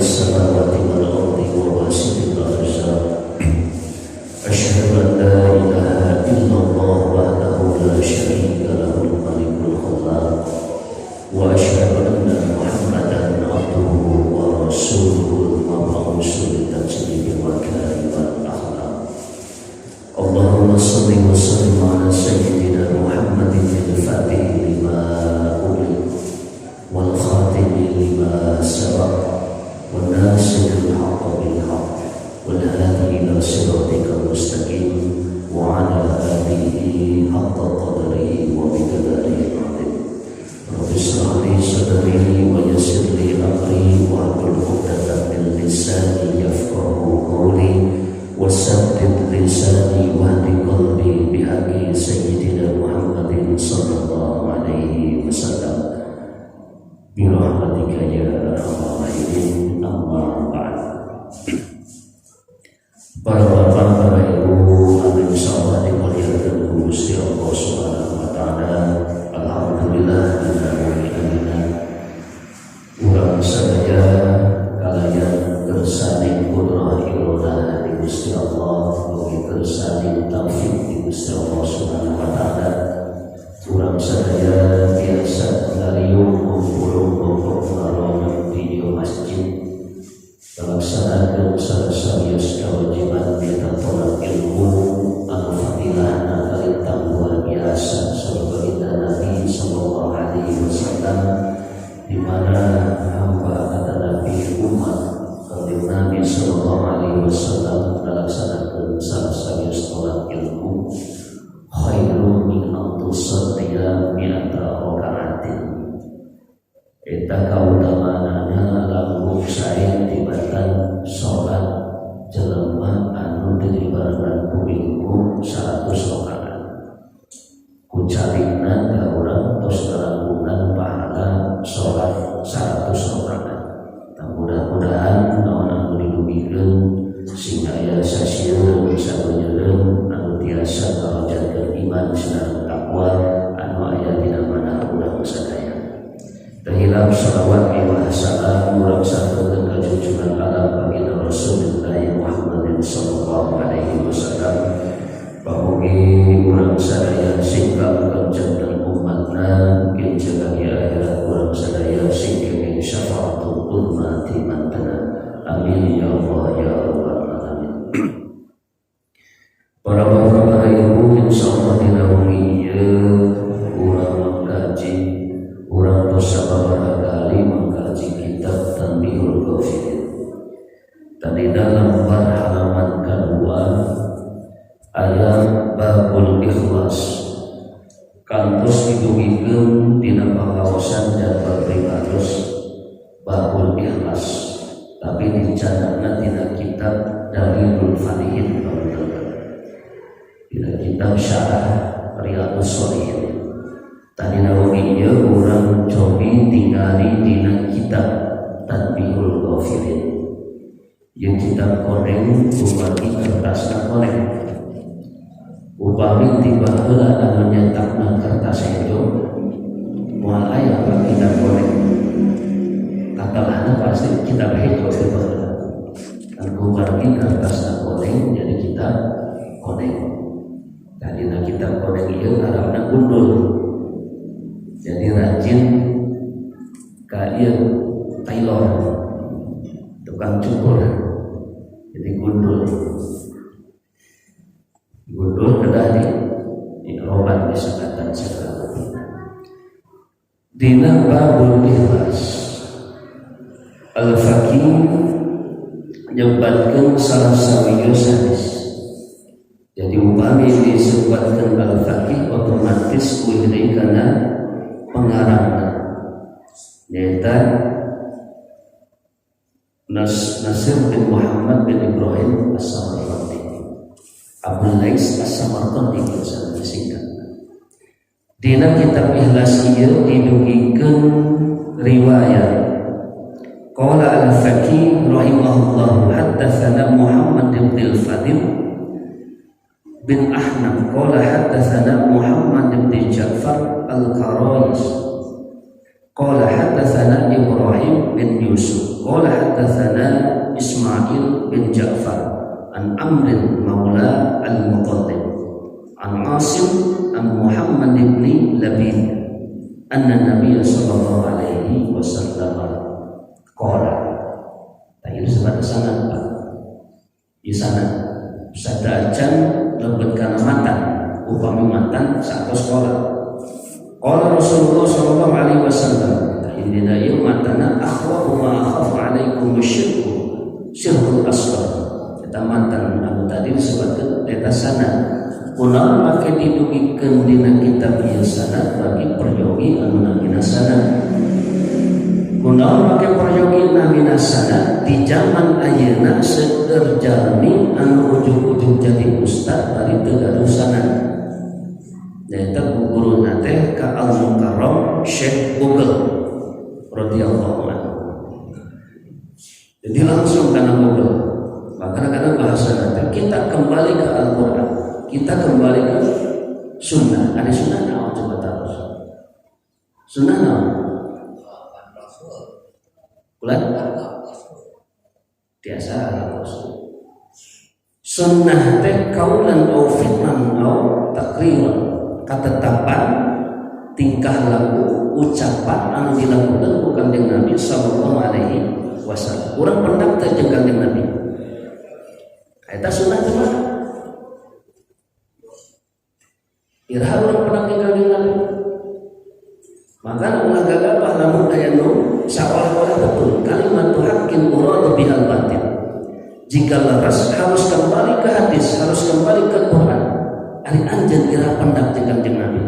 السماوات والأرض وباسط الأرزاق أشهد أن لا إله إلا الله وحده لا شريك له الملك الخلاق وأشهد أن محمدا عبده ورسوله المبعوث لتجليب المكارم والأخلاق اللهم صل وسلم على سيدنا محمد الفاتح لما أغلق والخاتم لما سبق والناصر الحق بالحق والهادي إلى صراطك المستقيم وعلى آله حق قدره ومقداره العظيم رب اشرح لي صدري ويسر لي أمري واحلل عقدة من لساني يفقهوا قولي وثبت لساني واهد قلبي بحق سيدنا محمد صلى الله عليه وسلم برحمتك يا أرحم الراحمين أما بعد. Para bapak, para ibu, amin insyaallah dimuliakan Gusti Allah Subhanahu wa taala. Alhamdulillah urang sadaya kalian bersanding kudrah irodah di Gusti Allah, ugi bersanding taufik di Gusti Allah Subhanahu wa taala. Urang sadaya biasa ngariung kumpul ngalongan di masjid melaksanakan salah-salah kewajiban kita tolak ilmu anu fadilahna kalintang luar biasa sebagai Nabi sallallahu alaihi wasallam, di mana hamba kata Nabi umat kanjeng Nabi sallallahu alaihi wasallam melaksanakan salah-salah tolak ilmu khairu min antusaddiya mi'ata raka'atin. Eta kautamanana lamun sae tibatan salat jelema anu dilibaran ku minggu 100 rakaat. Ku carina ka urang tos ngarangunan pahala salat 100 rakaat. Mudah-mudahan naon anu didugikeun sehingga aya sasieun sabeunyeun anu tiasa ngawajadkeun iman sareng takwa anu aya dina mana urang sadaya. Terhilap salawat wa salam muraksatan ka junjungan alam baginda Rasulullah Muhammad sallallahu alaihi wasallam. Pamugi urang sadaya sing kakencengan umatna kin jaga akhirat urang sadaya sing kenging syafaatul uzma ti mantana. Amin ya Allah ya rabbal alamin. Para bapak, para ibu, insyaallah dinaungi urang mengkaji urang dosa beberapa kali mengkaji kitab Tanbihul Ghafilin. Tadi dalam halaman kedua ayat babul ikhlas kantos didugikeun dina pangaosan dan berpribados babul ikhlas, tapi dicanangna dina kitab Dalilul Falihin, dina kitab Syarah Riyadhus Shalihin. Tadi nawawi ieu urang cobi tinggali dina kitab Tanbihul Ghafilin. Yang kitab koneng upami kertasna koneng. Upami tiba heula anu nyetakna kertas itu moal aya ka kitab koneng. Katalana pasti kitab itu tiba heula. Kan upami kertasna koneng jadi kitab koneng. Tadi na kitab koneng ieu ngaranna gundul. Jadi rajin kaya tailor, tukang cukur, jadi gundul kedali roban bisa kata segala. Dina babul ikhlas al-faqih nyebatkan salah sawius hadis. Jadi upami disebutkan al-faqih otomatis kuih karena pengarangna nyata Nasir bin Muhammad bin Ibrahim As-Samarqandi, Abdul Lais As-Samarqandi bisa disingkat. Dina kitab Ikhlas ieu didugikeun riwayat qala al-Faqih rahimahullah haddatsana Muhammad bin Al-Fadil bin Ahmad qala haddatsana Muhammad bin Ja'far al-Qarais qala haddatsana Ibrahim bin Yusuf qala haddatsana Ja'far an Amrin maula al-Muqaddam an Asim an Muhammad ibn Labid anna Nabiy sallallahu alaihi wasallam qala. Tadi sebatas sanad Pak. Di sana sadajan lebet kana matan upami matan satu sekolah. Qala Rasulullah sallallahu alaihi wasallam indina ieu matana akhwafu ma akhafu alaikum syirkul asghar. Eta matan anu tadi disebutkeun eta sana kunaon make didugikeun dina kitab ieu sana bagi peryogi anu namina sana. Kunaon make peryogi namina sana di zaman ayeuna seueur jalmi anu ujug-ujug jadi ustad bari teu gaduh sana. Nyaeta guruna teh ka Al-Mukarram Syekh Google radhiyallahu anhu. Jadi langsung karena Google. Maka kadang-kadang bahasa nanti kita kembali ke Al-Quran, kita kembali ke Sunnah. Ada Sunnah naon coba tahu? Sunnah naon? Bulan? Biasa Rasul. Sunnah teh kaulan au fitnan au takriran, ketetapan, tingkah laku, ucapan anu dilakukan bukan dengan Nabi sallallahu alaihi wasallam. Urang pendak teh jeung kanjeng Nabi. Eta sunnah cuma iraha urang pendak jeung kanjeng Nabi. Maka ulah gagapah lamun aya nu saolah-olah betul kalimat haqqin uradu bihal batil. Jika laras harus kembali ke hadis, harus kembali ke Quran. Ari anjeun iraha pendak jeung kanjeng Nabi.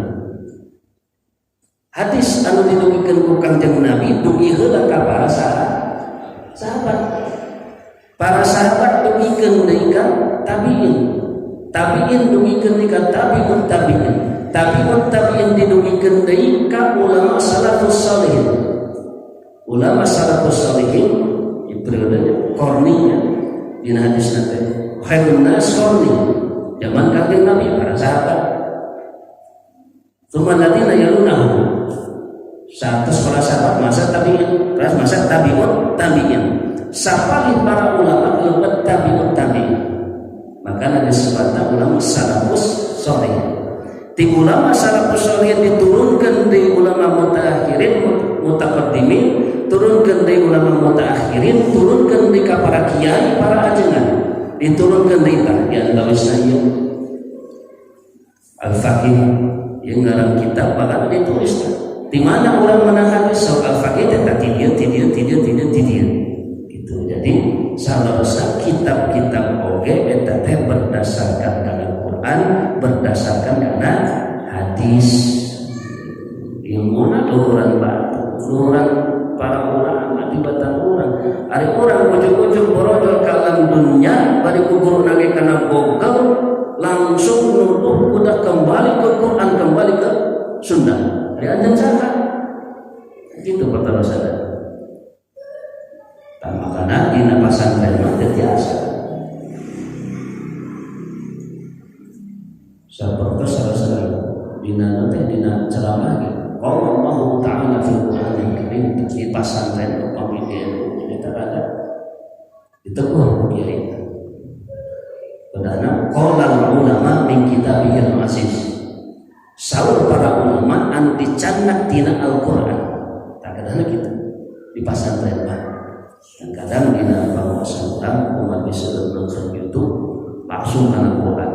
Hadis anu didugikeun ku Kanjeng Nabi dugi heula ka para sahabat. Para sahabat dugikeun deui ka tabi'in. Tabi'in dugikeun deui ka tabi'un tabi'in. Tabi'un tabi'in didugikeun deui ka ulama salafus shalihin. Ulama salafus shalihin di periode qarninya dina hadis nanti. Khairun nas qarni. Zaman Kanjeng Nabi para sahabat. Tsumma ladina yalunahu. Satu para sahabat masa tabi'in, terus masa tabi'un tabi'in. Sapali para ulama lebat tabi'un tabi'in. Maka ada sebatang ulama salafus shalih. Ti ulama salafus shalih diturunkan di ulama mutaakhirin, mutaqaddimin, turunkan di ulama mutaakhirin, turunkan di para kiai, para ajengan, diturunkan di yang gawisna ieu Al-Faqih yang ngarang kitab bahkan ditulis di mana orang menang hadis soal Al-Faqih tentang tidieu gitu. Jadi salah kitab-kitab oge eta teh berdasarkan kana Quran, berdasarkan kana hadis. Ilmuna luhuran batu, luhuran para ulama tibatan urang. Ari urang ujug-ujug borojol ka alam dunya bari kubur nage kana Google langsung nuduh udah kembali ke Quran, kembali ke Sunnah. Dianjang salah itu pertama sadar. Makanya di pasantren mah biasa. Sahabat salah dina ceramah gitu. Qala Allah Ta'ala fil Qur'anil Karim di pasantren pamidin ini terada. Ditegur kiai. Padahal qala ulama min kitabihil aziz. Saur para ulama anu dicandak tina Al-Qur'an. Kadang-kadang gitu di pasantren mah. Dan kadang dina penguasaan orang umat bisa nonton YouTube langsung kana Quran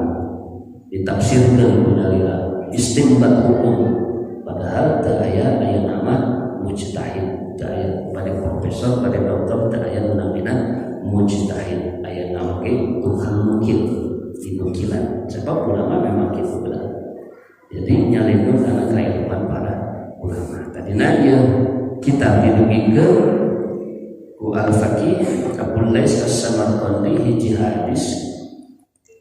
ditafsirkeun ku dalil istinbat hukum padahal teu aya nama mujtahid, teu aya pada profesor, pada doktor teu aya namina mujtahid, aya nama ge Tuhan mungkin dinukilan sebab ulama memang kitu benar. Jadi nyalindung kana kailmuan para ulama. Tadina ieu kitab didugikeun ku Al-Faqih Abul Lais As-Samarqandi hiji hadis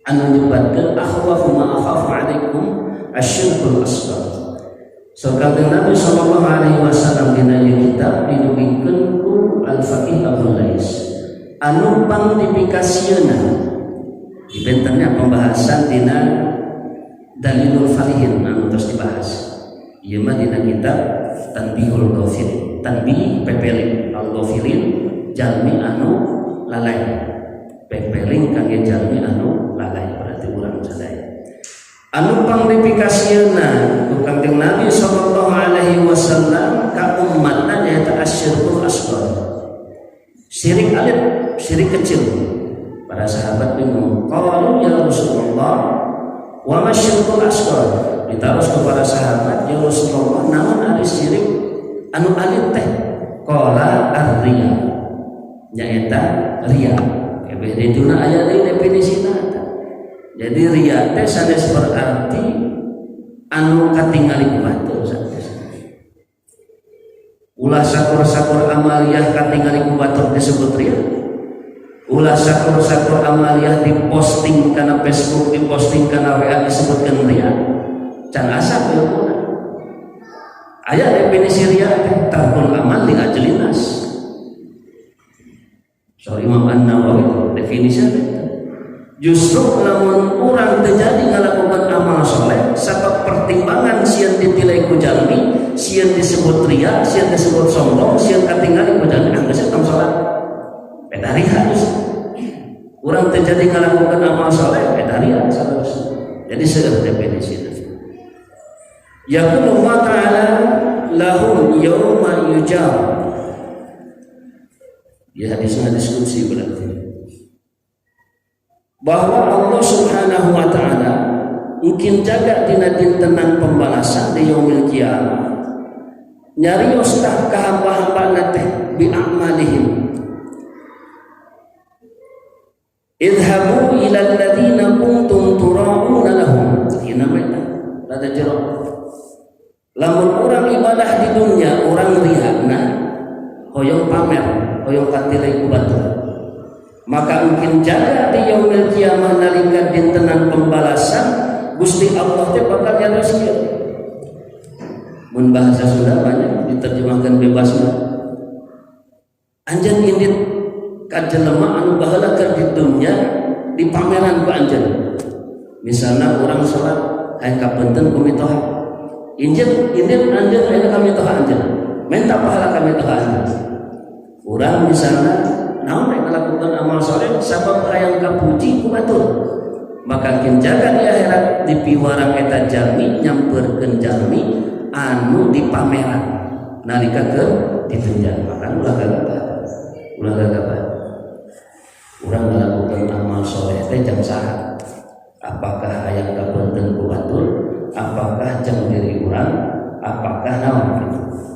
anu nyebutkeun akhwafu ma akhafu alaikum asyirkul asghar. Sakabeh Nabi sallallahu alaihi wasallam dina kitab didugikeun ku Al-Faqih Abul Lais anu pangdipikasieuna dibentennya pembahasan dina Dalilul Falihin anu terus dibahas. Ieu mah dina kitab Tanbihul Ghafilin, tanbih pepeling al-ghafilin jalmi anu lalai pepeling koneng kangge jalmi anu lalai, berarti urang sadaya. Anu pangdipikasieuna ku Kangjeng Nabi sallallahu alaihi wasallam ka ummatna nyaeta asyirkul asghar. Syirik alit, syirik kecil. Para sahabat bingung, qalu ya Rasulullah wa masyirkul asghar. Ditaros kepada sahabat, ya Rasulullah, naon ari syirik anu alit teh? Qala ar-riya. Nyaeta riya. Kabeh dituna aya deui definisina. Jadi riya teh sanes berarti anu katingali ku batur sanes. Ulah sakur-sakur amaliyah katingali ku batur disebut riya. Ulah sakur-sakur amaliyah diposting kana Facebook, diposting kana WA disebutkeun riya. Can asa ilmuna. Aya definisi riya teh tarkul amal li ajli nas. So Imam An-Nawawi definisinya justru lamun urang terjadi ngalakukan amal soleh sabab pertimbangan sieun ditilai ku jalmi, sieun disebut riya, sieun disebut sombong, sieun katingali ku jalmi anggeus tong salat. Eta riya urang terjadi ngalakukan amal soleh eta riya salah. Jadi seueur definisi. Yaqulu wa ta'ala lahum yawma yujab. Ya hadisnya diskusi berarti bahwa Allah Subhanahu wa taala mungkin jaga dina dintenan pembalasan di yaumil qiyamah nyarios tah ka hamba-hambana teh bi a'malihim idhabu ila alladziina kuntum tura'una lahum ina meta rada jero lamun urang ibadah di dunia urang riyana hoyong pamer hoyong katilai ku batur maka mungkin jaga di yaumil qiyamah nalika dintenan pembalasan Gusti Allah teh bakal nyaros kieu. Mun bahasa Sunda banyak diterjemahkan bebasna. Anjeun indit ka jelema anu baheula keur di dunya dipameran ku anjeun. Misalna urang salat hayang kapunten ku mitoha. Indit anjeun aya ka mitoha anjeun. Minta pahala ka mitoha anjeun. Urang misalna naon rek ngalakukeun amal saleh sabab hayang kapuji ku batur maka kin jaga di akhirat di piwarang eta jalmi nyampeurkeun jalmi anu dipameran nalika keur ditunjan maka ulah gagabah urang ngalakukeun amal saleh teh jang saha apakah hayang kapunten ku batur apakah jang diri urang apakah naon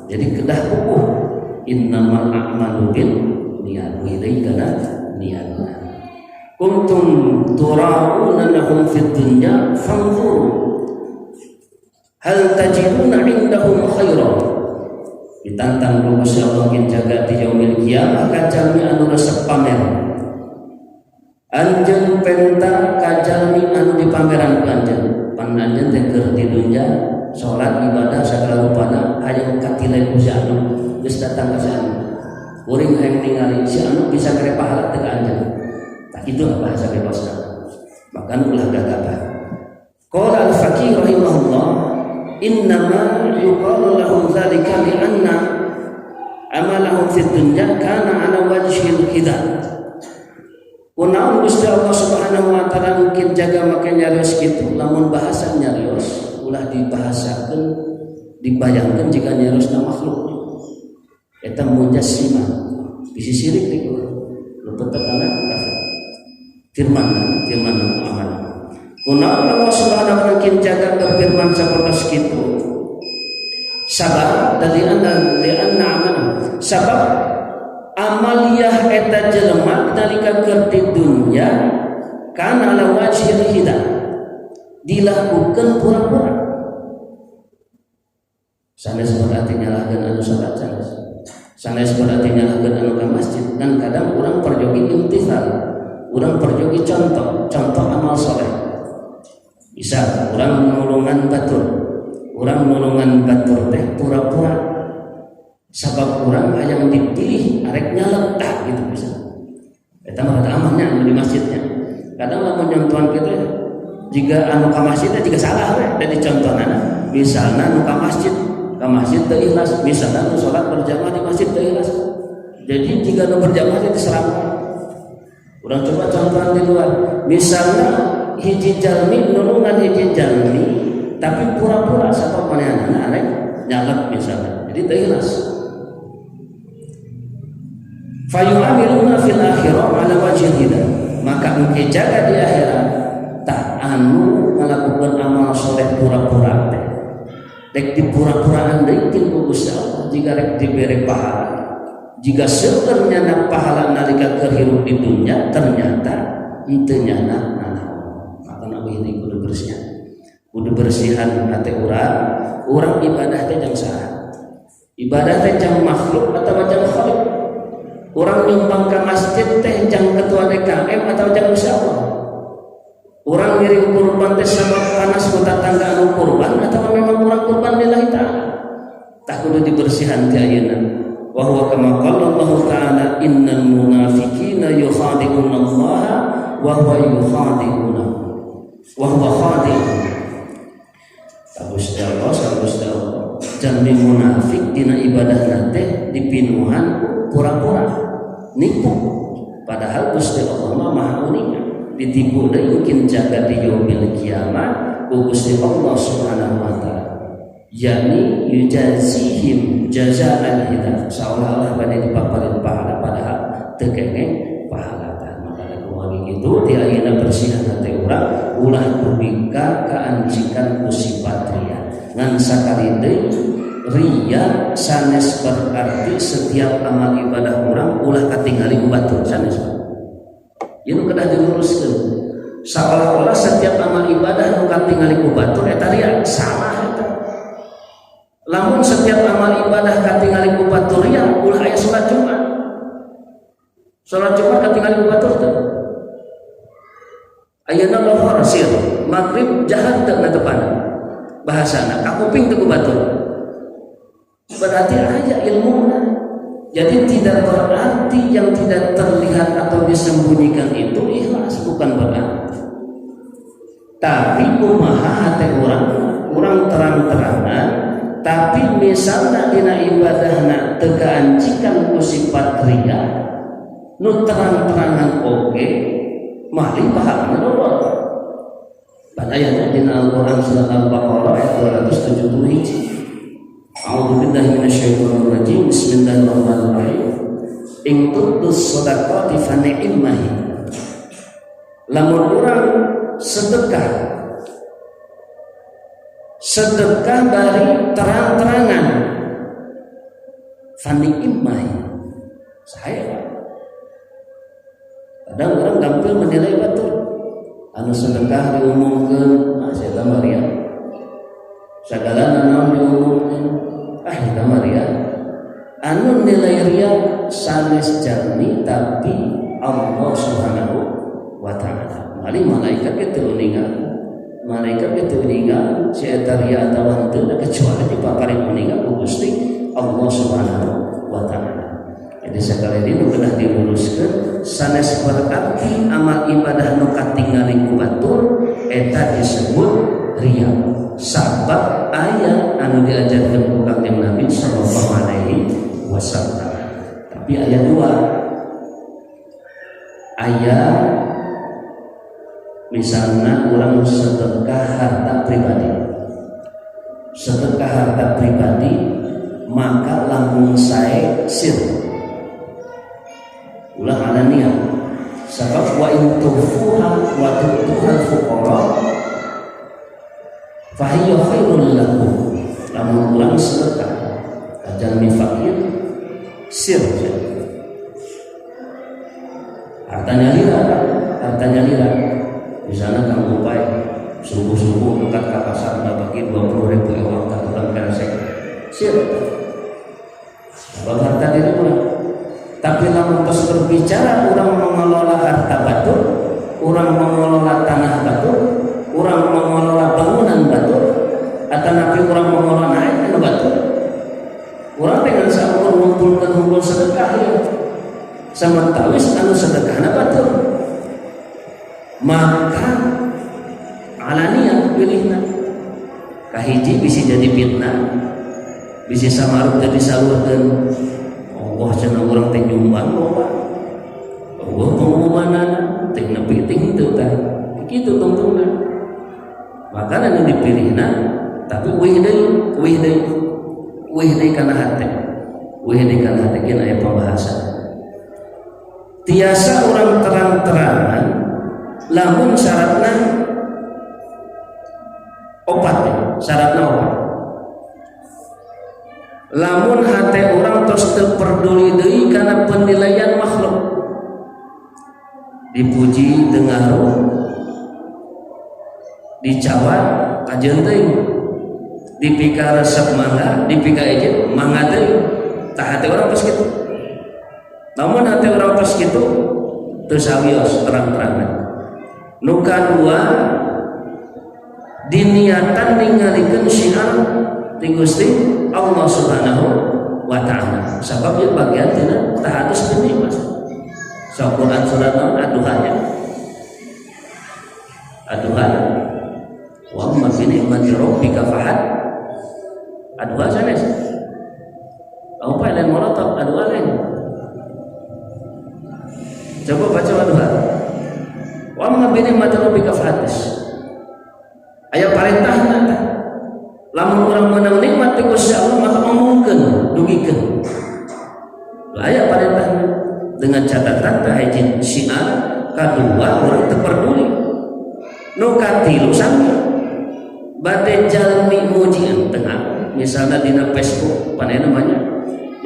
jadi kedah pupuh innamal a'malu bin niat ini karena niatnya kuntum tura'una lahum fid dunya fanzuru hal tajiduna indahum khairan ditantang ku Gusti Allah kin jaga di yaumil qiyamah ka jalmi anu resep pamer anjeun penta ka jalmi anu dipameran ku anjeun pan anjeun teh keur di dunya salat ibadah sagala rupana hayang katilai ku anu geus datang ka sana uring hayang ningali si anu bisa kere pahala teu ka anjeun. Tak itu bahasa bebasna. Maka ulah gagabah. Qala al-faqih rahimahullah innama yuqalu lahum dzalika li anna amalahum fid dunya kana ala wajhil hidayah. Kunaon Gusti Allah Subhanahu wa taala mungkin jaga make nyarios kitu lamun bahasa nyarios ulah dibahasakeun dibayangkeun jika nyariosna makhluk. Eta mujassimah bisi syirik di luput tekana kafir firman Muhammad kunaon Allah Subhanahu wa taala jaga berfirman sapertos kitu sabab dari anna amal sabab amaliyah eta jelema nalika keur di dunya kana ala wajhil hidayah dilakukeun pura-pura sanes berarti nyalahkeun anu salat sanes berarti nyalahkeun anu ka masjid dan kadang urang perjogi imtithal urang perjogi contoh amal saleh bisa urang nulungan batur teh pura-pura sabab urang hayang dipilih arek nyaletak gitu bisa eta mah amannya di masjidnya kadang lamun nyontohan kitu jika anu ka masjidnya jika salah we da dicontohna misalna anu ka masjid teu ikhlas misalna anu salat berjamaah di masjid teu ikhlas jadi jika anu berjamaah teh diserang Urang coba contohan di luar. Misalnya hiji jalmi nulungan hiji jalmi tapi pura-pura sapa panehanana arek nyalet misalnya. Jadi teu ikhlas. Fayu'amiluna fil akhirah ala wajhil hidah. Maka engke jaga di akhirat tah anu ngalakukeun amal soleh pura-pura teh. Rek dipura-puraan deui ku Gusti Allah jika rek dibere pahala. Jika sebenarnya pahala nalika kehirup di dunia ternyata henteu nyana maka nabi ini kudu bersihan hati urang ibadah teh jang saha ibadah teh jang makhluk atau jang khaliq urang nyumbang ka masjid teh jang ketua DKM atau jang Gusti Allah urang ngiring kurban teh sabab panas ku tatangga anu kurban atau memang urang kurban lillahi ta'ala tah kudu dibersihan ti ayeuna wa huwa kama qala Allah ta'ala innal munafiqina yukhadi'una Allah wa huwa yukhadi'una wa huwa khadi'un Gusti Allah jalmi munafik dina ibadahna teh dipinuhan pura-pura nipu padahal Gusti Allah maha uningan ditipu deui mungkin jaga di yaumil kiamat ku Gusti Allah subhanahu wa ta'ala yakni yujazihim jazaan hitam seolah-olah pada dipaparin pahala padahal teu kengeng pahala tah maka kumaha kitu ti ayeuna bersihan hati urang ulah dubika kaancikan ku sifat riya ngan sakali deui riya sanes berarti setiap amal ibadah urang ulah katingali ku batur sanes ieu nu kedah diluruskeun seolah-olah setiap amal ibadah nu katingali ku batur eta riya salah eta. Lamun setiap amal ibadah katingali ku batur riya ulah aya salat Jumat. Salat Jumat katingali ku batur teh. Ayeuna lohor sir, magrib jahat teu natepana. Bahasana kakuping teu ku batur. Berarti aya ilmuna. Jadi tidak berarti yang tidak terlihat atau disembunyikan itu ikhlas bukan berarti. Tapi kumaha hate urang terang-terangan tapi misalnya dina ibadahna teu kaancikan ku sifat riya nu terang-terangan oge mali pahalana dolor. Pada ayatnya dina Al-Qur'an surat Al-Baqarah ayat 271. A'udzu billahi minasyaitonir rajim. Bismillahirrahmanirrahim. In tu'tus shadaqati fa ni'mahi. Lamun urang sedekah dari terang-terangan fani imai saya kadang orang gampil menilai batur anu sedekah diumumkan saya Maria segala naon diumumkan kita Maria anu nilai ria sanes jalmi tapi Allah subhanahu wa ta'ala mali malaikat itu uningan malaikat itu meninggal si etaria atau henteu kecuali dipaparin meninggal ku Gusti Allah subhanahu wa ta'ala. Jadi sekali ini pernah diluruskan sanes berarti amal ibadah nu katingali ku batur eta disebut riya sabab aya anu diajarkeun ku Kanjeng Nabi sallallahu alaihi wasallam. Tapi aya dua aya misalnya orang sedekah harta pribadi maka lamun sae sir ulah alaniah sebab wa in tufuha wa tu'tuhal fuqara fa hiya khairul lakum lamun urang sedekah jalmi fakir sir hartanya lira misalnya kamu upai subuh-subuh angkat ke pasar bagi 20.000 euro tak dalam kresek sir harta diri pula tapi lamun pas berbicara orang mengelola harta batur orang mengelola tanah batur orang mengelola bangunan batur atau nabi orang mengelola naik ke batur orang dengan sama mengumpulkan sedekah ya sama tawis anu sedekah batur maka alaniah pilihna kahiji bisa jadi fitnah bisa samaruk jadi salurkeun Allah cenah urang teh nyumbang loba Allah pengumumanan itu tungtungna. Makanya yang dipilihna tapi wih deui kana hate. Wih deui kana hate geus aya pembahasan. Tiasa orang terang-terangan lamun syaratna opat ya, syaratna opat. Lamun hate orang terus terperduli deui kana penilaian makhluk, dipuji dengaru, dicawa kajeun teuing, dipika resep mangga, dipika ejen mangga teuing. Tah hate orang pas kitu. Namun hate orang pas kitu teu sawios terang-terangan. Nu kadua diniatan ningalikeun syiar ti Gusti Allah Subhanahu wa taala. Sabab ieu bagian tina tahatus geni Mas. Quran surat aduhanya. Aduhan. Wa amma bi ni'mati rabbika fahad. Aduha sanes. Apa lain molotov aduha lain. Coba baca aduha. Wa amma bi ni'mati rabbika fahad. Aya parentahna tah. Lamun urang meunang nikmat ti Gusti Allah maka ngomongkeun, dugikeun. Aya parentahna dengan catatan tah hiji syiar, kadua urang teu peduli. Nu katilu sami bade jalmi mujian tengah misalnya dina Facebook panena banyak.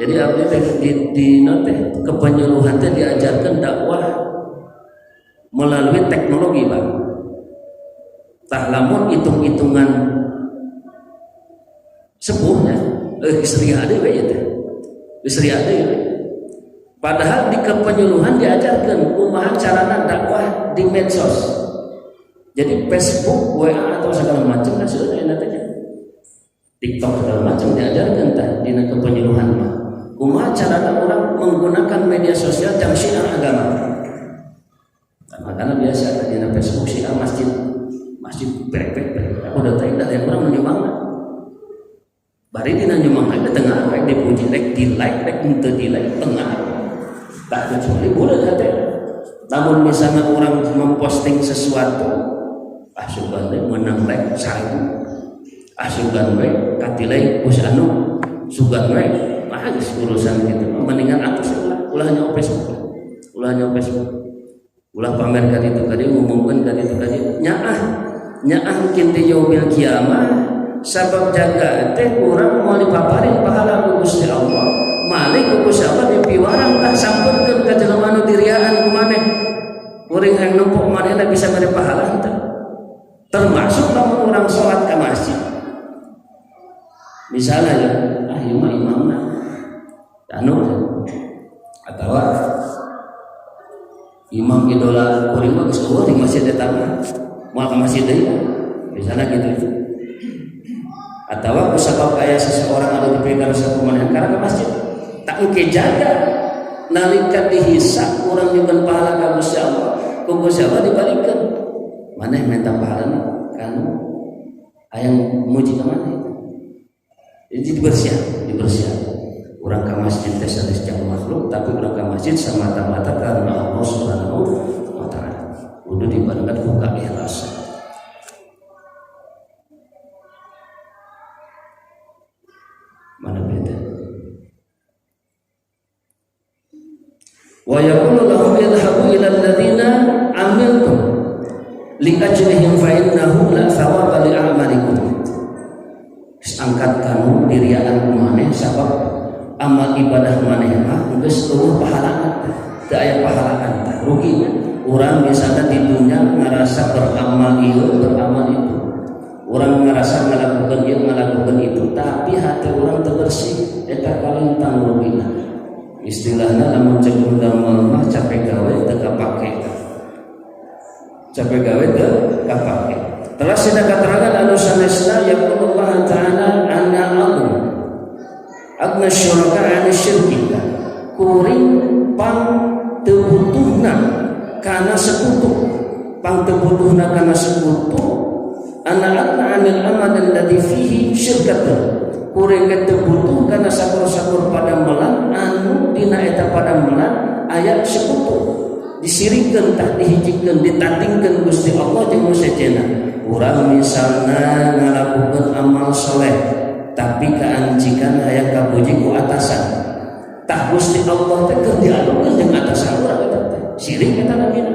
Jadi abdi teh di teh kepenyuluhan teh diajarkeun dakwah melalui teknologi Bang. Tah lamun hitung-hitungan sepuhnya istri ada we teh. Istri ada we. Padahal di kepenyuluhan diajarkan kumaha carana dakwah di medsos. Jadi Facebook, WA atau segala macam lah sudah enak aja. TikTok segala macam diajarkan tah di kepenyuluhan mah. Kumaha carana orang menggunakan media sosial yang syiar agama. Nah, makanya biasa di Facebook syiar masjid berek. Aku udah tahu dari orang menyumbang. Bari dina nyumbang ada tengah rek dipuji rek di like rek henteu di like tengah. Tak kecuali bulan hati. Namun misalnya orang memposting sesuatu, asugan we menang like 1000, asugan we katilai us anu sugan we mah geus urusan kitu. Mendingan atus ulah nyawa Facebook. Ulah pamer ka ditu ka dieu ngomongkeun ka ditu ka dieu. Nyaah kinti yaumil kiamah sabab jaga teh urang moal dipaparin pahala ku Gusti Allah. Malik ku Gusti Allah dipiwarang tah sampurkeun ka jelema nu diriaan kumaneh. Uring hayang numpuk manehna bisa mere pahala teh. Termasuk lamun urang salat ka masjid. Misalnya ya, ieu mah imamna. Anu atawa imam idola kuring mah geus eueuh di masjid eta mah. Moal ka masjid deui. Misalnya gitu. Atau sebab aya seseorang anu dipikir sakumaha karena ke masjid tak engke jaga nalika dihisab urang nyugun pahala ka Gusti Allah ku Gusti Allah dibalikeun maneh minta pahalana kanu hayang muji ka maneh jadi dibersihan urang ka masjid teh sanes jang makhluk tapi urang ka masjid semata-mata karena Allah Subhanahu wa taala kudu dibarengan ku keikhlasan. Mana beda? Wa yaqulu lahum idhabu ila alladziina amiltum li ajrihim fa innahu la thawaba li a'malikum. Angkat kamu diriaan maneh sabab amal ibadah maneh mah geus eueuh pahalana. Teu aya pahalaan tah ruginya. Urang misalnya di dunia ngarasa beramal ieu beramal itu. Orang ngerasa melakukan itu, tapi hati orang terbersih. Eta kalintang rugina. Istilahnya lamun cek undang mah capek gawe teu kapake. Capek gawe teu kapake. Telah sida katerangan anu sanesna yaqulullah ta'ala anna agna syuraka an syirki. Kuring pang teu butuhna kana sekutu. Pang teu butuhna kana sekutu. Anak-anak anil amal alladzi fihi syirkatun kurang kebutuh karena sakur-sakur pada melan anu dina eta pada melan ayat sekutu disirikeun tah dihijikeun ditandingkeun Gusti Allah jeung nu sejenna. Urang misalna ngalakukeun amal soleh tapi kaanjikan hayang kapuji ku atasan. Tah Gusti Allah teh keur diadukeun jeung atasan urang eta teh. Sirik eta namina.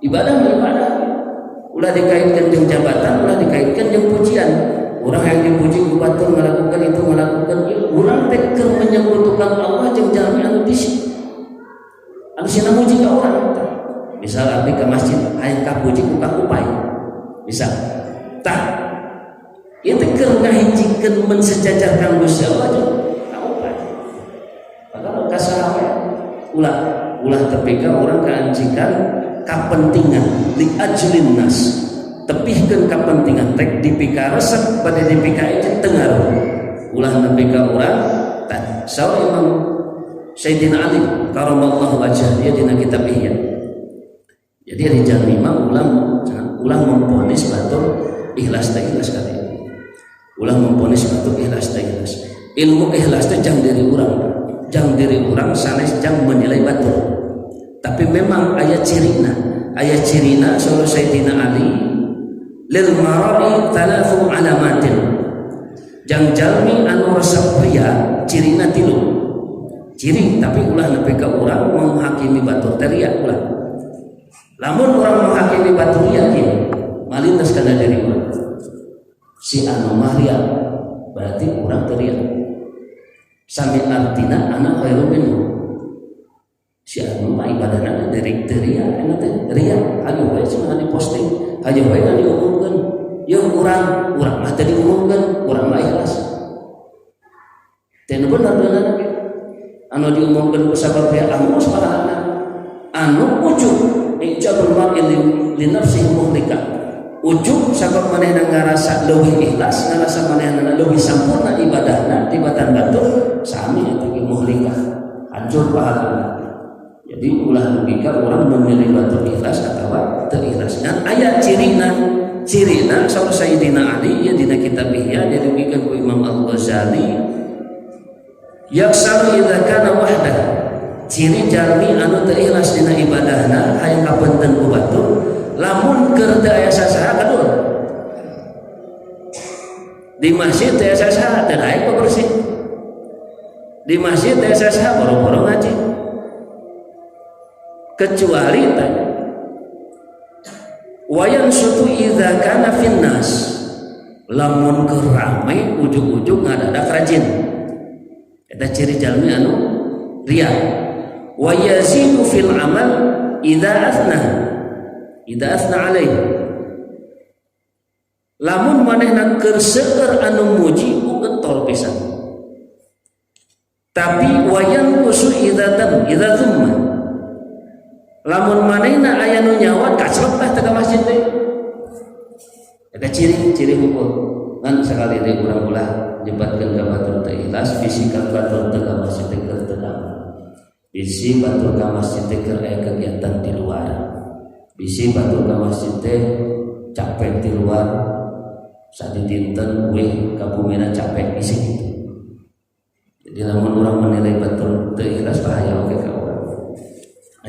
Ibadah mah ibadah. Ulah dikaitkan jeung jabatan, ulah dikaitkan jeung pujian. Urang yang dipuji ku batur ngalakukeun itu ngalakukeun ieu. Urang teh keur menyekutukan Allah jeung jalmi anu bisi. Anu sina muji ka urang teh. Misal abdi ke masjid hayang kapuji ku kakupay. Bisa. Tah ieu teh keur ngahijikeun mensejajarkan Gusti Allah jeung kakupay. Padahal kasaha ulah tepika urang kaanjikan kapentingan li ajlin nas. Tepihkeun kapentingan tek dipika resep pada dipika itu tengaruh ulah nepika urang tah saur Imam Sayyidina Ali karamallahu wajhah dia dina kitab Ihya. Jadi rijal lima ulah memponis batur ikhlas teh ikhlas kali. Ulah memponis batur ikhlas teh ikhlas. Ilmu ikhlas teh jang diri urang. Jang diri urang sanes jang menilai batur. Tapi memang aya cirina saur Sayyidina Ali lil mar'i talathu alamatin. Jang jalmi anu resep pria cirina 3. Ciri tapi ulah nepi ka urang menghakimi batur teriak ulah. Lamun urang menghakimi batur yakin malintes kana diri urang. Si anu mahria berarti urang teriak. Sami artina anak khairu minhu. Si anu mah ibadahna dari teriak anu teh teriak anu bae cenah diposting. Aja wae diumumkeun, jeung urang mah teh diumumkeun, urang mah ikhlas. Teh bener bener anu diumumkeun ku sabab ya anu sabarana. Anu ujug ijabul mar'i li nafsihi muhlika. Ujug sabab manehna ngarasa leuwih ikhlas, ngarasa manehna leuwih sampurna ibadahna tibatan batur sami eta ge muhlika. Hancur pahalana. Jadi ulah logika orang memilih batur ikhlas atau teu ikhlas. Dan ayat cirina saur Sayyidina Ali ya dina kitab Ihya dirugikan ku Imam Al-Ghazali. Yaksalu idza kana wahdah. Ciri jalmi anu teu ikhlas dina ibadahna hayang kapenteun ku batur lamun keur teu aya sasaha kadul. Di masjid teu aya sasaha teu daek bersih. Di masjid teu aya sasaha boro-boro ngaji. Kecuali tanya wayan sutu idza kana finnas lamun keramai ujug-ujug ngadadak rajin eta ciri jalmi anu riya wa yazidu fil amal idza asna alaihi lamun manehna keur seueur anu muji getol pisan tapi wayan kusu idza dzumma lamun manehna aya nu nyawat kacrep tah teh ka masjid teh. Eta ciri hukum. Ngan sakali deui urang ulah nyebatkeun ka batur teu ikhlas, bisi ka batur teu ka masjid teh keur teu bisi batur ka masjid teh keur aya kegiatan di luar. Bisi batur ka masjid teh capek di luar. Sadidinten we kabumina capek bisi kitu. Jadi lamun urang menilai batur teu ikhlas bahaya oge ka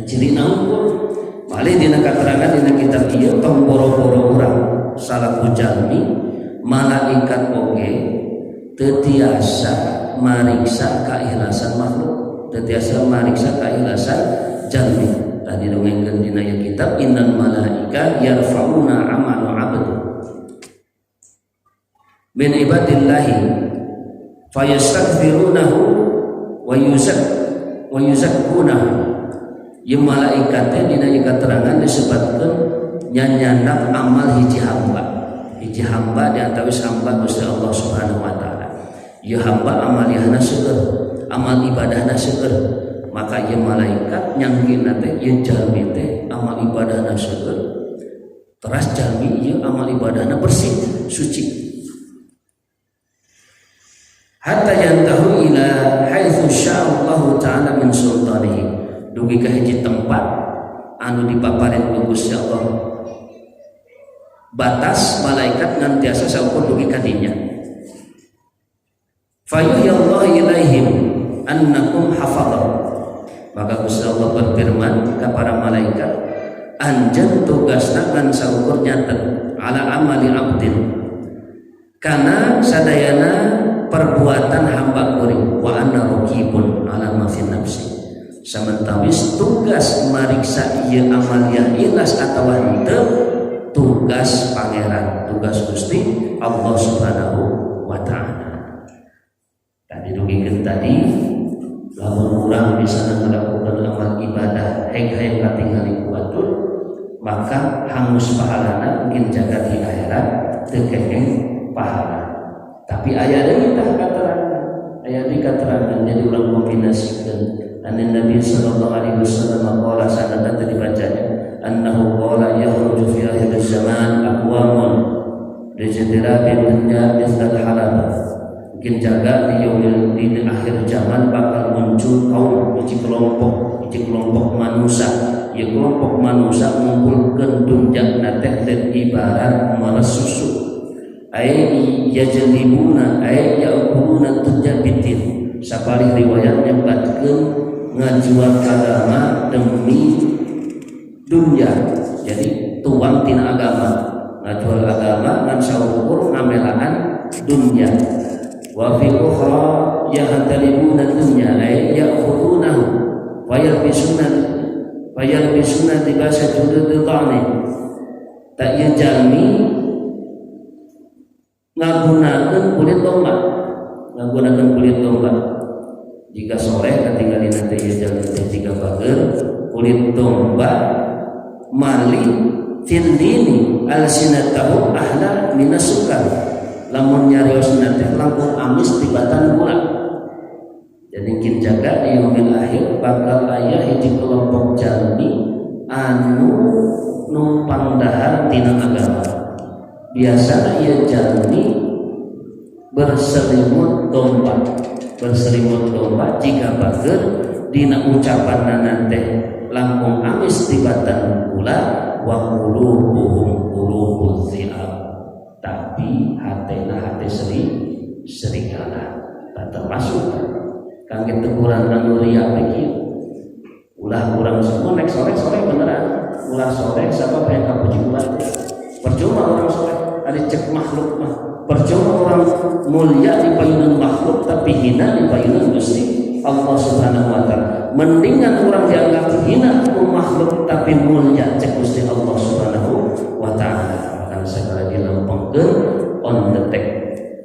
ciri naungkul malih dina katerangan dina kitab ieu tong boro-boro urang salaku jalmi malaikat oge teu tiasa mariksa kaikhlasan makhluk teu tiasa mariksa kaikhlasan jalmi. Tadi dongengkeun dina ieu kitab innal malaika yarfa'una amalu 'abd min ibadillahi fayastaghfirunahu wa yuzakkunahu. Yang malaikatnya dina keterangan disebutkan nyanyanak amal hiji hamba di antawis hamba Gusti Allah Subhanahu wa taala. Ieu hamba amaliyahna seueur, amal ibadahna seueur. Maka ieu malaikat nyangkina teh ieu jalmi teh amal ibadahna seueur. Teras jalmi ieu amal ibadahna bersih, suci. Hatta yantahu ila haitsu syaa'a Allah taala min sultanihi. Dugi ka hiji tempat anu dipaparin ku Gusti Allah. Batas malaikat ngan tiasa saukur dugi ka dinya. Fayuhyallahu ilaihim annakum hafadha. Maka Gusti Allah Tuhan ka para malaikat anjeun tugasna kan saukur nyatet ala amali abdin kana sadayana perbuatan hamba kuring wa anna raqibun ala ma fi nafsi samantawis tugas mariksa ieu amaliyah ikhlas atawa henteu tugas pangeran tugas Gusti Allah Subhanahu wa taala. Tadi dugikeun tadi lamun urang bisa melakukan amal ibadah hayang-hayang katingali ku batur maka hangus pahalana mungkin jaga di akhirat teu kengeng pahala. Tapi aya deui tah katerangan aya di katerangan jadi urang kombinasikeun anna Nabi sallallahu alaihi wasallam qala sanad tadi bacanya annahu qala yakhruju fi akhir zaman aqwamun lijadira dunya misal halal mungkin jaga di akhir zaman bakal muncul kaum hiji kelompok manusia ya kelompok manusia mengumpulkan dunya teh dan ibarat meres susu ai yajlibuna ai yaquluna dunya bitin sabari riwayat nyebutkeun ngajual agama demi dunia jadi tuang tina agama ngajual agama ngan saukur ngamelaan dunia wa fi ukhra yahdalibuna dunya ay ya'khudunahu wa yalbisuna libasa jududani tak ieu jalmi ngagunakeun kulit domba jika sore katinggalin nanti ieu jalmi teh tiga bager kulit domba mali tindini alsinatahu ahla minasukar lamun nyariosna teh langkung amis tibatan gula jadi kin jaga di yaumil akhir bakal aya hiji kelompok jalmi anu numpang dahar tina agama biasana ieu jalmi berselimut domba jika bager dina ucapanna teh langkung amis tibatan gula wa qulubuhum qulubuz zi'ab tapi hatena hate serigala tak termasuk kangge teguran anu ria begitu ulah urang semua nek sore beneran ulah sore sabab yang kapuji ulah percuma orang sore ada cek makhluk mah percuma orang mulia di payunan makhluk tapi hina di payunan Gusti Allah Subhanahu wa taala mendingan orang dianggap hina ku makhluk tapi mulia cek Gusti Allah Subhanahu wa taala maka segala dilampangkeun on the track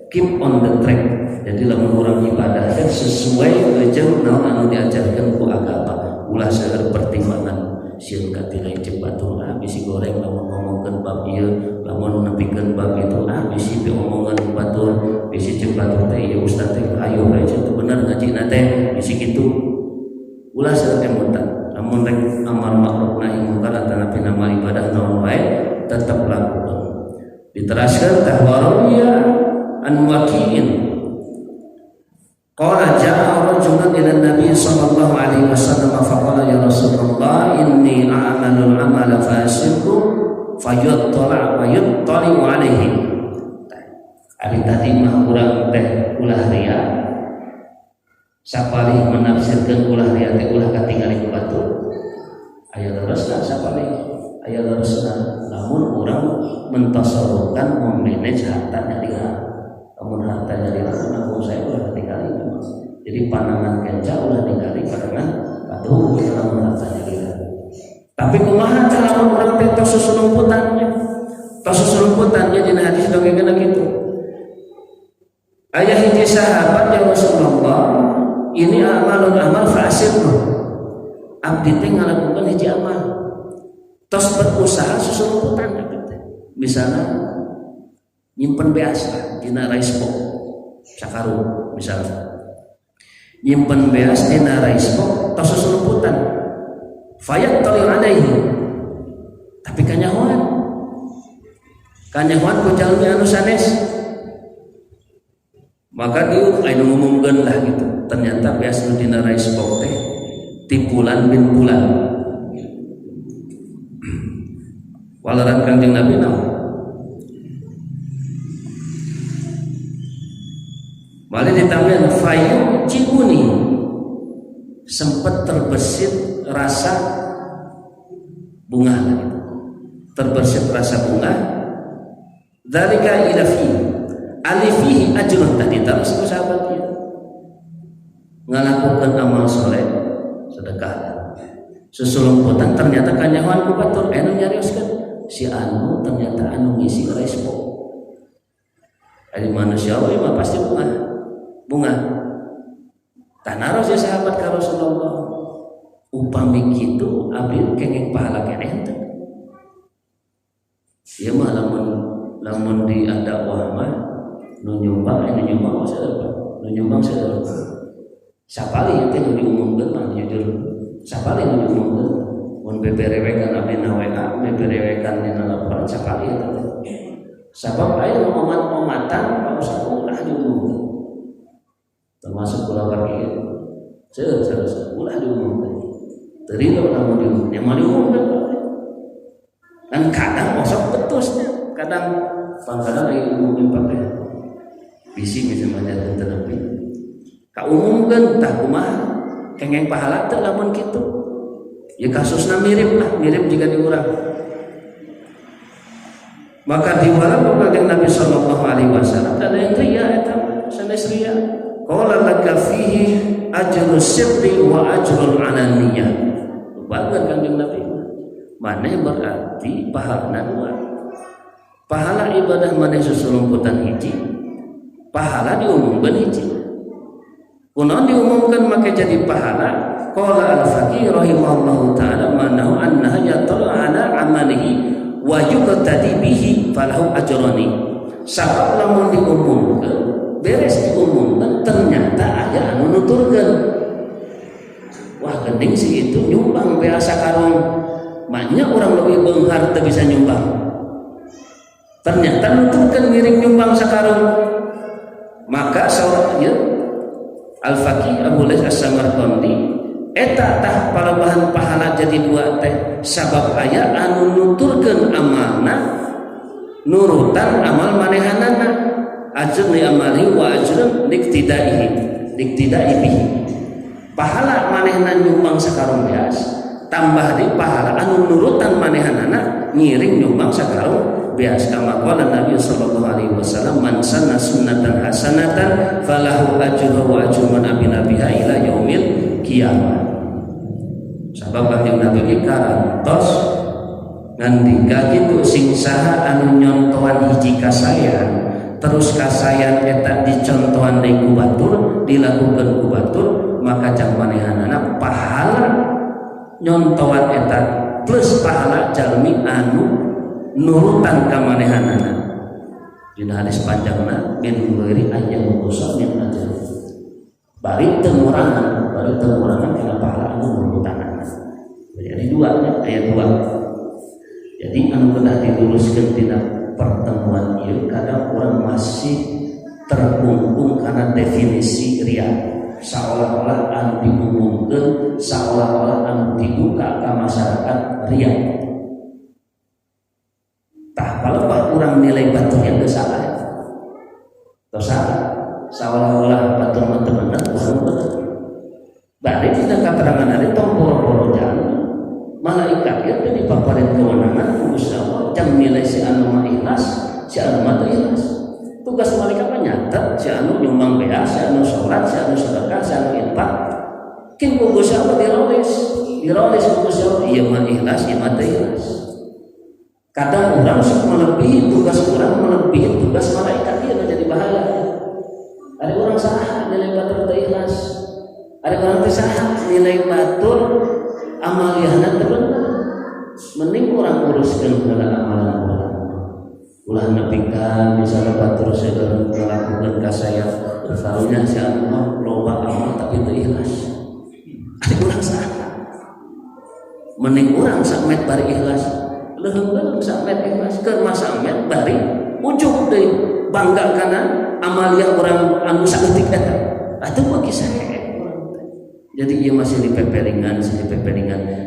keep on the track jadi lamun urang ibadah sesuai jeung naon anu diajarkeun ku agama ulah seueur pertimbangan sieun katilai cek batur bisi goreng lamun ngomongkeun bab ieu lamun nepikeun bab itu bisi omongan batur bisi cek batur teh ieu ustaz teh ayo bae itu bener ngajina teh bisi kitu ulah seueur emutan lamun rek amar ma'ruf nahi munkar antara nama ibadah naon wae tetep lakukeun diteraskeun tah warawiya an waqi'in qala ja'a rajulun ila nabi sallallahu alaihi wasallam faqala ya rasulullah inni a'malul amala fasiqu fayattala wa yattali alaihi ari tadi mah urang teh ulah ria sapalih menafsirkeun ulah ria teh ulah katingali ku batur aya leresna sapalih aya leresna namun urang mentasarrufkan memanage hartanya ria namun hartanya ria nanggung saya ulah katingali jadi panangan kenca ulah ningali panangan batu lamun hartanya ria tapi kumaha teh lamun urang teh tos susulumputannya dina hadis dongengna kitu aya hiji sahabat ya Rasulullah ini amal fasir abdi teh ngalakukeun hiji amal tos berusaha susulumputan abdi teh misalna nyimpen beas dina rice box sakarung misalnya nyimpen beas dina rice box tos susulumputan fayat tali alaihi tapi kanyahoan ku jalmi anu sanes maka diu anu ngomongkeun lah gitu ternyata beas nu dina rice box teh tipulan bin bulan walaran Kangjeng Nabi naon malih ditambahan fayu cibuni sempat terbesit rasa bunga gitu. Terbersit rasa bunga. Dzalika ila fi alifihi ajrun tadi terus sahabat dia ngalakukan amal soleh sedekah sesulumputan ternyata kanyawan ku batur anu nyarioskeun si anu ternyata anu ngisi respo ari manusia we mah pasti bunga tanaros ya sahabat ka Rasulullah upami kitu abdi kenging pahala keneh teh ieu mah lamun di dakwah mah nu nyumbang sadaya sapali teh nu diumumkeun mah jujur sapali nu diumumkeun mun beberewekan abdi na WA beberewekan dina laporan sapali eta sabab aya nu omat-omatan ka usah ulah diumumkeun termasuk kula bagi seueur ulah diumumkeun teu ridho lamun diumumkeun yang mah diumumkeun kan kadang osok betosnya kadang aya umumkeun pakai bisi manjat teu nepi ka umumkeun tah kumaha kengeng pahala teh lamun kitu ya kasusna mirip jika diurang maka diwalam kanjeng Nabi sallallahu alaihi wasallam ada yang ria eta sanes ria qala laka fihi ajru sirri wa ajrul alaniyah banget kanjeng Nabi maneh berarti pahalana dua pahala ibadah maneh susulumputan hiji pahala diumumkeun hiji kunaon diumumkan maka jadi pahala qala al-faqih rahimahullahu taala manahu annaha yatlu ala amalihi wa yuqtadi bihi falahu ajrani sabab lamun diumumkan beres diumumkan ternyata aya anu nuturkeun wah geuning si itu nyumbang biasa karung banyak orang lebih beunghar teu bisa nyumbang ternyata nuturkeun ngiring nyumbang sakarung maka sauranya Al-Faqih Abu Lais As-Samarqandi eta tah palabahan pahala jadi dua teh sabab aya anu nuturkeun amalna nurutan amal manehanana ajrun li amali wa ajrun liktidai bihi pahala manehna nyumbang sakarung beas tambah di pahala anu nurutan manehanana ngiring nyumbang sakarung bias kama qala Nabi sallallahu alaihi wasallam man sanna sunnatan hasanatan falahu ajruha wa ajru man amila biha ila yaumil qiyamah sabab kanjeng Nabi ki karantos ngandika kitu sing saha anu nyontohan hiji kasayan terus kasayan eta dicontohan deui ku batur dilakukeun ku batur maka jang manehanana pahala nyontohan eta plus pahala jalmi anu nurutan kamanehanana dina hadis panjangna min ghairi ayyan musa min ajr bari teu ngurangan kana pahala anu nurutanana jadi dua ayat 2 jadi anu kedah diluruskeun tina pertemuan ieu kadang orang masih terkungkung karena definisi ria seolah-olah anu diumumkeun seolah-olah anu dibuka ka masyarakat ria kalau orang nilai batur yang salah seolah-olah batur mata benar bukan benar bari tidak keterangan ada tong poro-poro jalan malaikat itu dipaparin kewenangan Gusti Allah jang nilai si anu mah ikhlas si anu mah ikhlas tugas malaikat mah nyatet si anu nyumbang bea si anu salat si anu sedekah si anu infak kin ku Gusti Allah diroles ku Gusti Allah ieu mah ikhlas ieu mah ikhlas kadang orang sok melebihi tugas orang melebihi tugas malaikat dia menjadi bahaya ada orang salah nilai batur teu ikhlas ada orang teu salah nilai batur amaliyahna teu bener mending orang uruskeun heula amalan urang ulah nepikeun misalnya batur seueur ngalakukeun ka saya sarunya si anu mah loba amal tapi teu ikhlas ada orang salah mending orang samet bari ikhlas leuheung samet ikhlas keur masamet bari ujug deui bangga kana amaliyah urang anu saeutik eta atuh mah kisah jadi ieu masih dipepelingan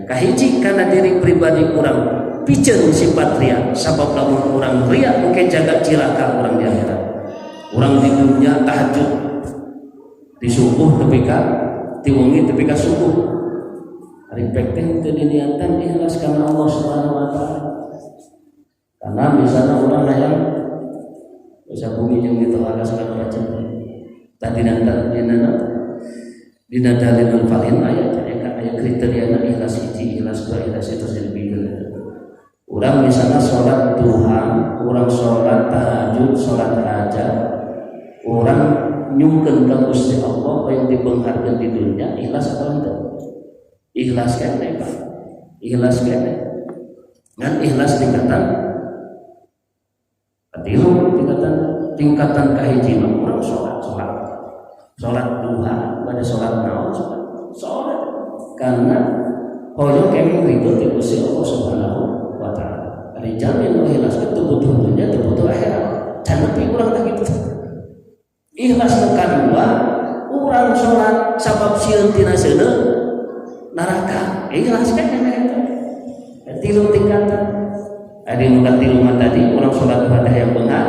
kahiji kana diri pribadi urang piceun sifat ria sabab lamun urang ria engke jaga cilaka urang di akhirat urang di dunya tahajud di subuh tepi ka diwengi tepi ka subuh hari efek teh teu diniatan ikhlas karena Allah Subhanahu wa taala. Karena misalnya orang hayang bisa bumi jeung di telaga segala macam. Tadi dina dalilul falin aya kriteria ikhlas hiji, ikhlas dua, ikhlas itu lebih. Urang misalnya sholat duha, urang sholat tahajud, sholat hajat, urang nyungkeun ka Gusti Allah yang dibeungharkeun di dunia, ikhlas atau henteu? Ikhlas kene Pak. Ikhlas kene. Ngan ikhlas tingkatan katilu, tingkatan kahiji mah urang sholat duha, pada sholat naon sholat karena hoyong kemeng ridho ti Gusti Allah Subhanahu wa taala. Ari jamin ikhlas itu butuh dunia, butuh akhirat. Can nepi urang teh kitu. Ikhlas nu kadua, urang sholat sabab sieun tina seuneu neraka. Ikhlas kan eta. Tilu tingkatan. Adi nu katilu mah tadi urang sholat Fatihah yang beunghar.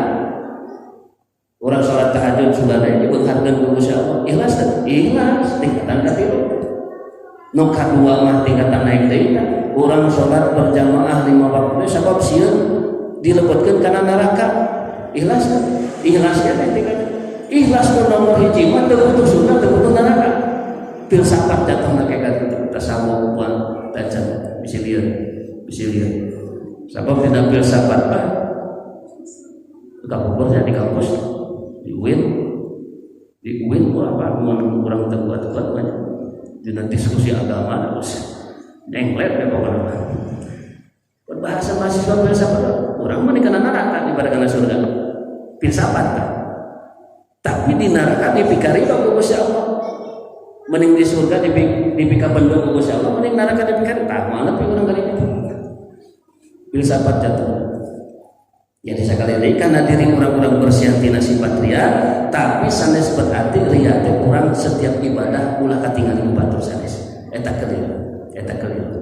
Urang sholat tahajud sudah dibeungharkeun ku Gusti Allah. Ikhlas teh? Ikhlas tingkatan katilu. Nu kadua mah tingkatan naik deui tah. Urang sholat berjamaah 5 waktu sabab sieun dilebetkeun kana neraka. Ikhlas teh? Ikhlas kan tingkatan. Ikhlas nu nomor hiji mah teu butuh sunat, teu butuh neraka. Filsafat datangna kayak gitu, tasawuf pan tajan bisa lihat. Sabab tidak filsafat Pak. Kapur jadi kampus di UIN apa kurang terbuat banyak. Dina diskusi agama terus nenglet ya pokoknya. Berbahasa mahasiswa filsafat, orang mah dikana neraka daripada kana surga. Filsafat Pak. Tapi di neraka dipikari ku Gusti Allah. Mending di surga dipika penduk ku Gusti Allah, mending neraka dipikari tah mana pi urang kali itu. Filsafat jatuh. Jadi sekali lagi karena diri orang-orang bersih tina sifat ria, tapi sanes berarti ria teh urang setiap ibadah ulah katingali batur sanes. Eta keliru.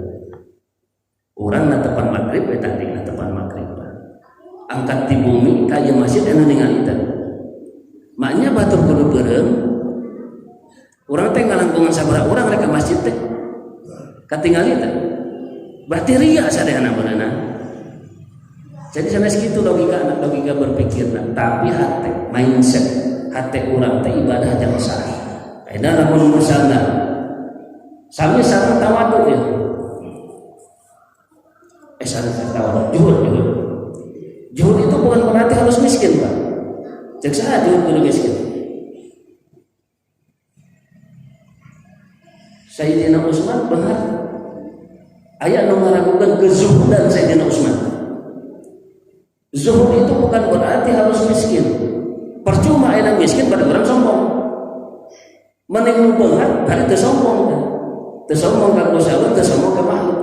Urang natepan magrib eta tinggal natepan magrib. Angkat di bumi ka ieu masjid anu ningali teh. Maknya batur kudu beureum. Urang teh ngalangkungan sabaraha urang rek ka masjid teh. Katingali teh. Berarti ria sadayana beunana. Jadi sanes kitu logika berpikir, tapi hati mindset hati urang teh ibadah jeung sah. Ayeuna lamun misalna sami sareng tawadhu ya. Sareng tawadhu juhud itu bukan berarti harus miskin, Pak. Cek saha juhud kudu miskin. Sayyidina Utsman benar aya nu ngaragukeun kezuhudan Sayyidina Utsman. Zuhud itu bukan berarti harus miskin. Percuma aya miskin pada orang sombong. Mending nu beunghar bari teu sombong. Teu sombong ka Gusti Allah, teu sombong ka makhluk.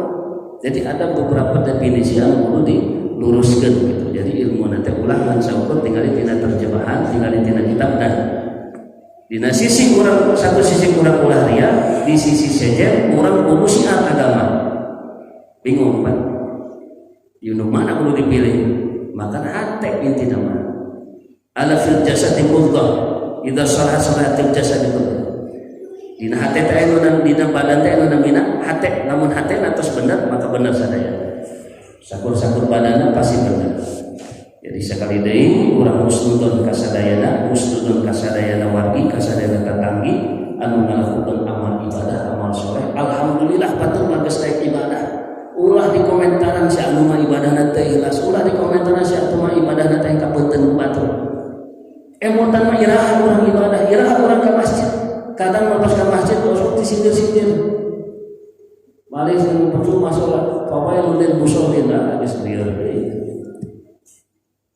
Jadi ada beberapa definisi yang perlu diluruskan gitu. Jadi ilmu nanti ulangan saukur tinggal tina terjemahan, tinggal tina kitab dan dina sisi kurang satu sisi kurang ulah ria, di sisi sejen kurang kudu syiar agama. Bingung Pak. Yunu mana perlu dipilih? Maka hati inti nama ala fil jasadi mudghah idza salatil jasadi mudghah dina hati teh anu dina badan teh anu namina hati namun hati atos bener maka bener sadaya sakur-sakur badanna pasti bener. Jadi sekali deui urang husnudon kasadayana wargi kasadayana tatanggi anu ngalakukeun amal ibadah amal saleh alhamdulillah patut geus daek ibadah. Ulah di komentaran si anu mah ibadahna teh ikhlas, ulah di komentaran si anu mah ibadahna teh kapunten batur. Emotan mah iraha urang ibadah, iraha urang ka masjid. Kadang mah pas ka masjid sok disindir-sindir. Mari sing percuma salat, pawai lundin musallin geus lieur deui.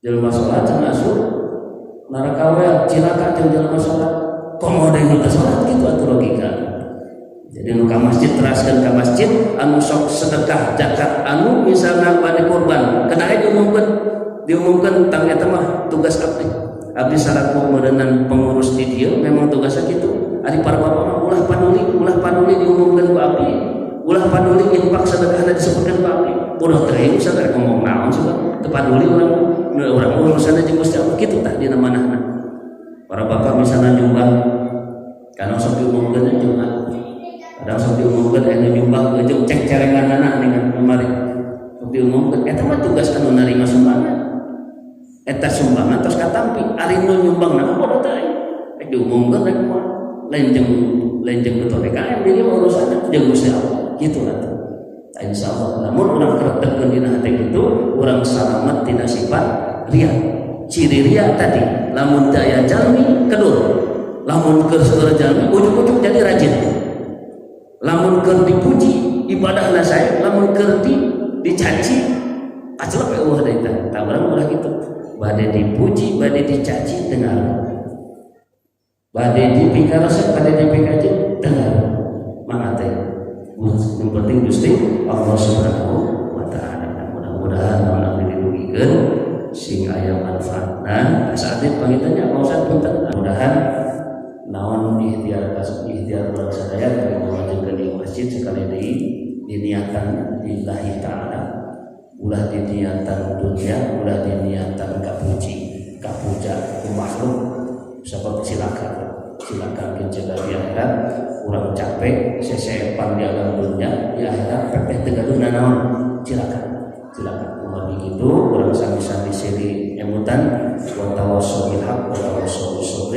Jelema salat cenah asup neraka we cilaka jeung jelema salat. Komo deui nu salat kitu atuh logika. Jadi nu ka masjid teraskeun ka masjid anu sok sedekah zakat anu misalna bade kurban kena diumumkeun tang eta mah tugas abdi selaku meureunnan pengurus di dieu memang tugasna kitu ari para bapak mah ulah panuli diumumkeun ku abdi ulah panuli infak sedekahna disebutkeun ku abdi bodoh teuing sadar ngomong naon coba teu panuli urang urusanna jeung Gusti Allah kitu tah dina manahna para bapak misalna nyumbang kana sok diumumkeun Jumat Kadang sok diumumkeun anu nyumbang jeung cek cerenganana dengan kemarin. Sok diumumkeun eta mah tugas anu narima sumbangan. Eta sumbangan terus katampi ari nu nyumbangna bodoh teh. Diumumkeun rek mah lain jeung betul DKM jadi urusanna jeung Gusti Allah kitu lah. Insyaallah namun urang keretegkeun dina hati kitu urang salamet tina sifat riya. Ciri riya tadi lamun daya jalmi kedul. Lamun keur saudara jalmi ujug-ujug jadi rajin. Lamun keur dipuji ibadahna saya, lamun keur dicaci acelep eueuh deui tah. Tah urang ulah kitu. Bade dipuji, bade dicaci dengar. Bade dipikaresep, bade dipikaji dengar. Mangga teh. Yang penting Gusti Allah Subhanahu wa taala. Mudah-mudahan mun dilugikeun sing aya manfaatna. Saat itu pangitanya Pak Ustaz punten. Mudah-mudahan naon ikhtiar urang sadaya bagi memajukan di masjid sekali deui diniatan lillahi ta'ala ulah diniatan dunia ulah diniatan kapuja makhluk sebab silakan kejaga di akhirat urang capek sesepan di alam dunia di akhirat pepeh teu gaduna naon silakan umat begitu urang sami-sami siri emutan wa tawassul bil haqq wa tawassul bis sabr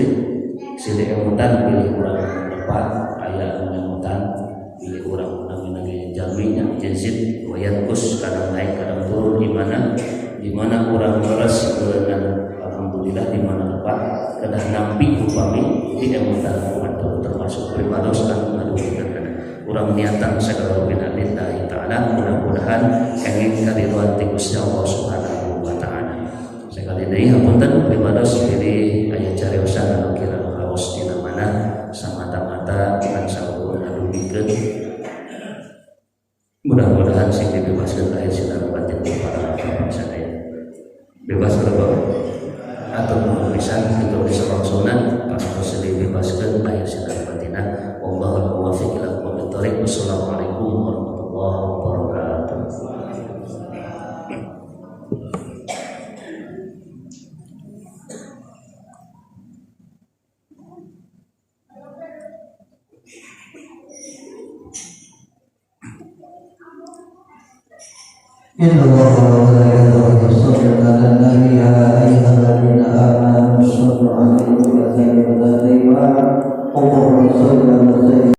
sili emutan pilih urang depan aya emutan pilih urang nami jalminya jensit wayankus kadang naik kadang turun di mana urang leres dengan alhamdulillah di mana depan kedah nampi upami di emutan atau termasuk primados kan ngadugikan urang niatan segala binalillahi ta'ala mudah-mudahan kenging kariduan ti Gusti Allah Subhanahu wa taala sekali deui hapunten primados pilih aya cariosan anu kira dina mana samata-mata kan saeueun ngadugikeun mudah-mudahan sing dibebaskeun lahir sinar batin para sadaya bebas berapa atau pisan itu disebut sunnah pas sedih dibebaskeun lahir sinar batina wallahu muwaffiq ila aqwamit thoriq. Wassalamualaikum warahmatullahi wabarakatuh. إن الله وملائكته يصلون على النبي يا أيها الذين آمنوا صلوا عليه وسلموا تسليما اللهم صل وسلم